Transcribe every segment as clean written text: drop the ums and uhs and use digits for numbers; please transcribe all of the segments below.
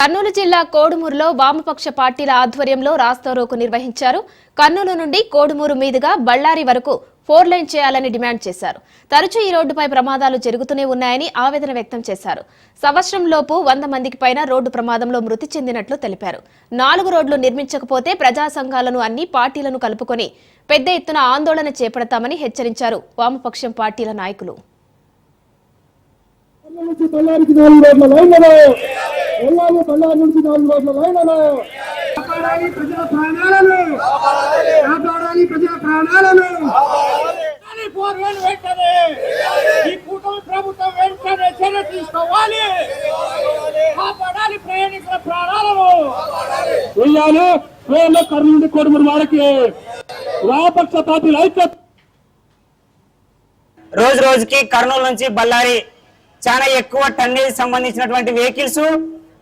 కర్నూలు జిల్లా కోడుమూరులో వామపక్ష పార్టీల ఆధ్వర్యంలో రాస్తారోకో నిర్వహించారు. కర్నూలు నుండి కోడుమూరు మీదుగా బళ్ళారి వరకు 4 లైన్ చేయాలని డిమాండ్ చేశారు. తరచూ ఈ రోడ్డుపై ప్రమాదాలు జరుగుతూనే ఉన్నాయని ఆవేదన వ్యక్తం చేశారు. సంవత్సరంలోపు 100 మందికి పైన రోడ్డు ప్రమాదంలో మృతి చెందినట్లు తెలిపారు. 4 రోడ్లు నిర్మించకపోతే ప్రజా సంఘాలను అన్ని పార్టీలను కలుపుకొని పెద్ద ఎత్తున ఆందోళన చేపడతామని హెచ్చరించారు వామపక్షం పార్టీల నాయకులు. కర్నూలు కోడుమూరు వారికి వామపక్ష పార్టీల ఐక్యత. రోజు రోజుకి కర్నూలు నుంచి బళ్ళారి చాలా ఎక్కువ టన్నేజ్ సంబంధించినటువంటి వెహికల్స్,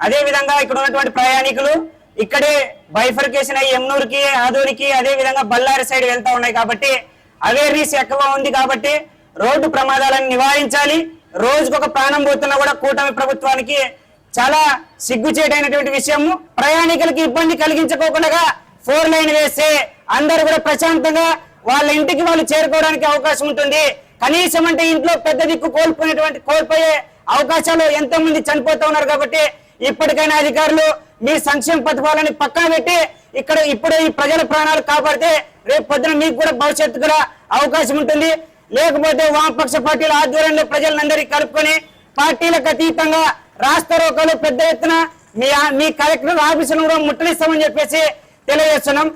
అదే విధంగా ఇక్కడ ఉన్నటువంటి ప్రయాణికులు ఇక్కడే బైఫర్కేషన్ అయ్యి ఎమ్నూరుకి, ఆదూరికి, అదే విధంగా బళ్ళారి సైడ్ వెళ్తా ఉన్నాయి. కాబట్టి అవేర్నెస్ ఎక్కువ ఉంది. కాబట్టి రోడ్డు ప్రమాదాలను నివారించాలి. రోజుకొక ప్రాణం పోతున్నా కూడా కూటమి ప్రభుత్వానికి చాలా సిగ్గుచేటైనటువంటి విషయము. ప్రయాణికులకి ఇబ్బంది కలిగించుకోకుండా 4 లైన్ వేస్తే అందరూ కూడా ప్రశాంతంగా వాళ్ళ ఇంటికి వాళ్ళు చేరుకోవడానికి అవకాశం ఉంటుంది. కనీసం అంటే ఇంట్లో పెద్ద దిక్కు కోల్పోయే అవకాశాలు ఎంతో మంది చనిపోతూ ఉన్నారు. కాబట్టి ఇప్పటికైనా అధికారులు మీ సంక్షేమ పథకాలని పక్కన పెట్టి ఇప్పుడు ఈ ప్రజల ప్రాణాలు కాపాడితే రేపు పొద్దున మీకు కూడా భవిష్యత్తు కూడా అవకాశం ఉంటుంది. లేకపోతే వామపక్ష పార్టీల ఆధ్వర్యంలో ప్రజలందరికీ కలుపుకొని పార్టీలకు అతీతంగా రాస్తారోకోలు పెద్ద ఎత్తున మీ కలెక్టర్ ఆఫీసులను కూడా ముట్టడిస్తామని చెప్పేసి తెలియజేస్తున్నాం.